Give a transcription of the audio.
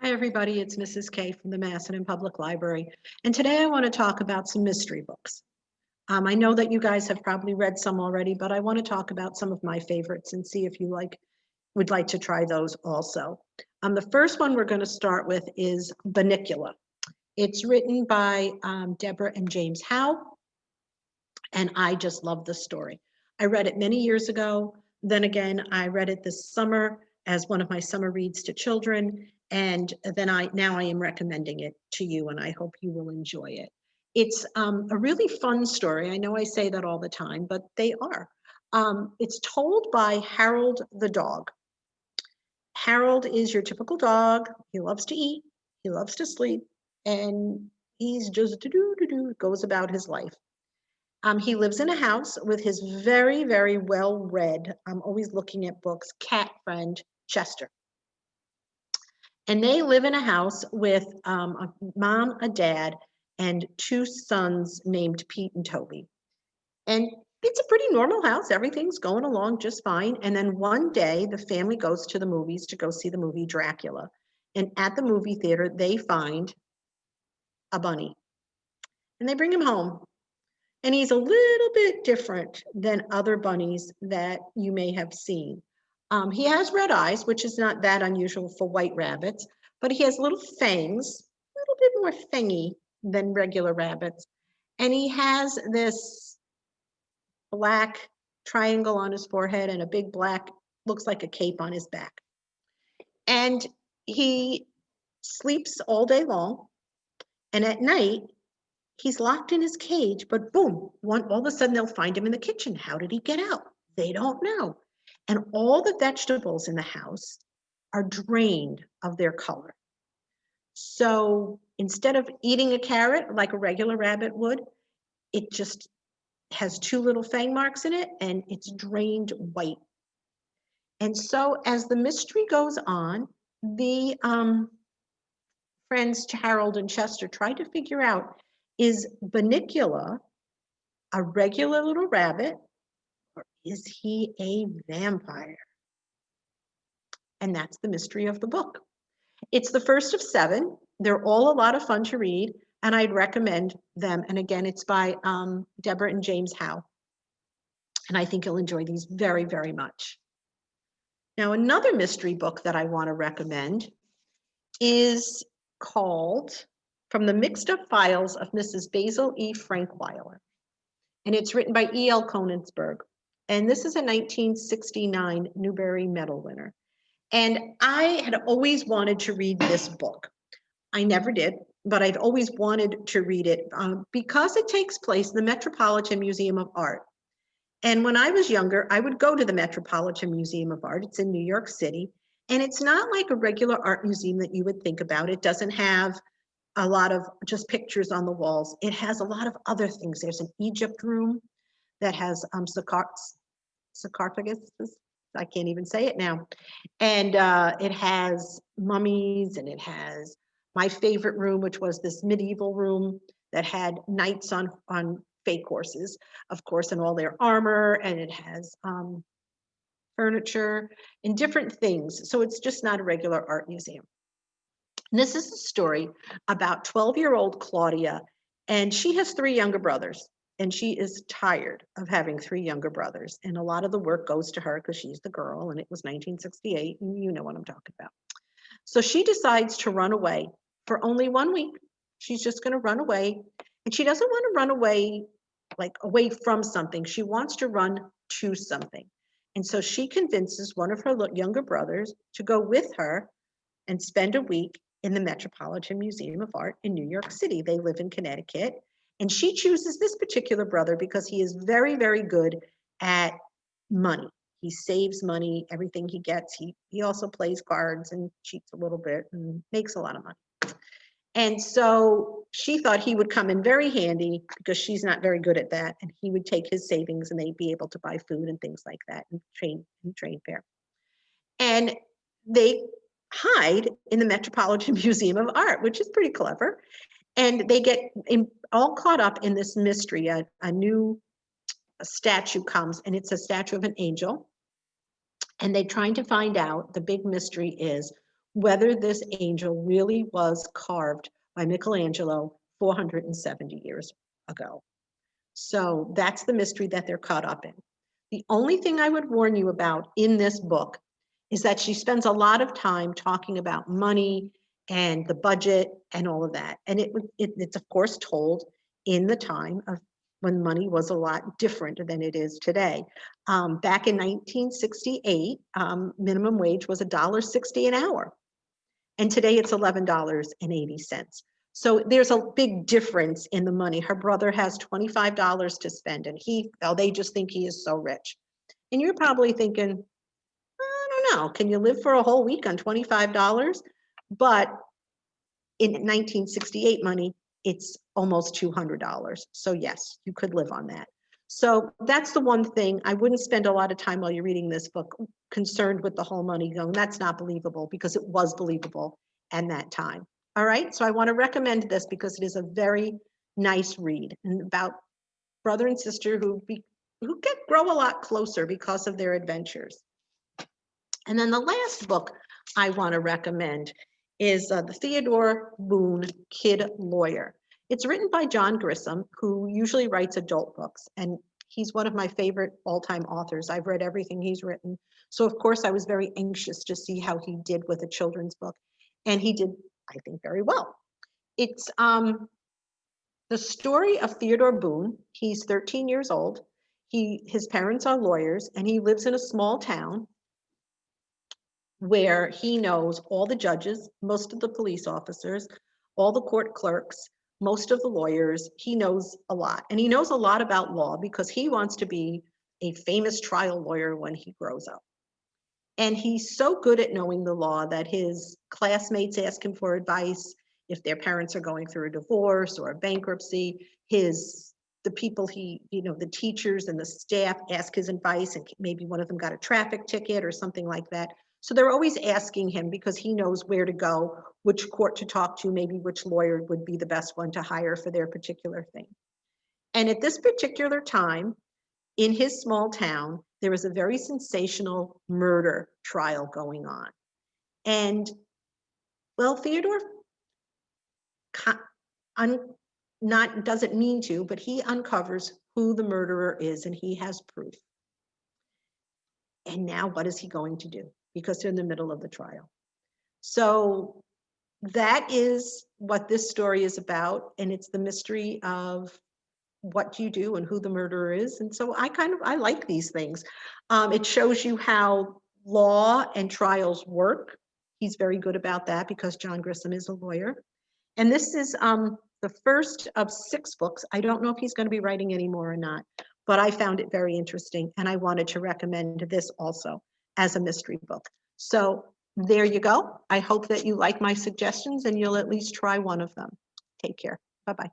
Hi, everybody. It's Mrs. K from the Massachusetts Public Library. And today I want to talk about some mystery books. I know that you guys have probably read some already, but I want to talk about some of my favorites and see if you would like to try those also. The first one we're going to start with is Venicula. It's written by Deborah and James Howe, and I just love the story. I read it many years ago. Then again, I read it this summer as one of my summer reads to children. And then now I am recommending it to you, and I hope you will enjoy it. It's a really fun story. I know I say that all the time, but they are. It's told by Harold the dog. Harold is your typical dog. He loves to eat, he loves to sleep, and he's just goes about his life. He lives in a house with his very, very well-read, I'm always looking at books, cat friend, Chester. And they live in a house with a mom, a dad, and two sons named Pete and Toby. And it's a pretty normal house. Everything's going along just fine. And then one day, the family goes to the movies to go see the movie Dracula. And at the movie theater, they find a bunny. And they bring him home. And he's a little bit different than other bunnies that you may have seen. He has red eyes, which is not that unusual for white rabbits, but he has little fangs, a little bit more fangy than regular rabbits. And he has this black triangle on his forehead and a big black, looks like a cape on his back. And he sleeps all day long. And at night, he's locked in his cage, but boom, all of a sudden they'll find him in the kitchen. How did he get out? They don't know. And all the vegetables in the house are drained of their color. So instead of eating a carrot like a regular rabbit would, it just has two little fang marks in it and it's drained white. And so as the mystery goes on, the friends Harold and Chester try to figure out, is Venicula a regular little rabbit, or is he a vampire? And that's the mystery of the book. It's the first of 7. They're all a lot of fun to read, and I'd recommend them. And again, it's by Deborah and James Howe. And I think you'll enjoy these very, very much. Now, another mystery book that I want to recommend is called From the Mixed Up Files of Mrs. Basil E. Frankweiler. And it's written by E.L. Konigsberg. And this is a 1969 Newbery Medal winner. And I had always wanted to read this book. I never did, but I've always wanted to read it because it takes place in the Metropolitan Museum of Art. And when I was younger, I would go to the Metropolitan Museum of Art. It's in New York City. And it's not like a regular art museum that you would think about. It doesn't have a lot of just pictures on the walls. It has a lot of other things. There's an Egypt room that has sarcophaguses. I can't even say it now. And it has mummies, and it has my favorite room, which was this medieval room that had knights on fake horses, of course, and all their armor, and it has furniture and different things. So it's just not a regular art museum. And this is a story about 12-year-old Claudia, and she has 3 younger brothers, and she is tired of having 3 younger brothers. And a lot of the work goes to her because she's the girl, and it was 1968, and you know what I'm talking about. So she decides to run away for only 1 week. She's just going to run away, and she doesn't want to run away like away from something. She wants to run to something. And so she convinces one of her younger brothers to go with her and spend a week in the Metropolitan Museum of Art in New York City. They live in Connecticut. And she chooses this particular brother because he is very, very good at money. He saves money, everything he gets. He also plays cards and cheats a little bit and makes a lot of money. And so she thought he would come in very handy because she's not very good at that. And he would take his savings and they'd be able to buy food and things like that and train fare. And they hide in the Metropolitan Museum of Art, which is pretty clever. And they get all caught up in this mystery. A new statue comes, and it's a statue of an angel. And they're trying to find out, the big mystery is, whether this angel really was carved by Michelangelo 470 years ago. So that's the mystery that they're caught up in. The only thing I would warn you about in this book is that she spends a lot of time talking about money and the budget and all of that. And it's of course told in the time of when money was a lot different than it is today. Back in 1968, minimum wage was $1.60 an hour. And today it's $11.80. So there's a big difference in the money. Her brother has $25 to spend and they just think he is so rich. And you're probably thinking, I don't know, can you live for a whole week on $25? But in 1968 money, it's almost $200. So yes, you could live on that. So that's the one thing. I wouldn't spend a lot of time while you're reading this book concerned with the whole money going, that's not believable, because it was believable at that time. All right, so I want to recommend this because it is a very nice read and about brother and sister who grow a lot closer because of their adventures. And then the last book I want to recommend is the Theodore Boone Kid Lawyer. It's written by John Grisham, who usually writes adult books, and he's one of my favorite all-time authors. I've read everything he's written. So of course I was very anxious to see how he did with a children's book, and he did, I think, very well. It's the story of Theodore Boone. He's 13 years old. His parents are lawyers, and he lives in a small town where he knows all the judges, most of the police officers, all the court clerks, most of the lawyers. He knows a lot. And he knows a lot about law because he wants to be a famous trial lawyer when he grows up. And he's so good at knowing the law that his classmates ask him for advice if their parents are going through a divorce or a bankruptcy. The people the teachers and the staff ask his advice, and maybe one of them got a traffic ticket or something like that. So they're always asking him because he knows where to go, which court to talk to, maybe which lawyer would be the best one to hire for their particular thing. And at this particular time, in his small town, there was a very sensational murder trial going on. And, well, Theodore doesn't mean to, but he uncovers who the murderer is, and he has proof. And now what is he going to do? Because they're in the middle of the trial. So that is what this story is about, and it's the mystery of what you do and who the murderer is. And so I like these things. It shows you how law and trials work. He's very good about that because John Grisham is a lawyer. And this is the first of 6 books. I don't know if he's going to be writing any more or not, but I found it very interesting, and I wanted to recommend this also as a mystery book. So there you go. I hope that you like my suggestions and you'll at least try one of them. Take care. Bye-bye.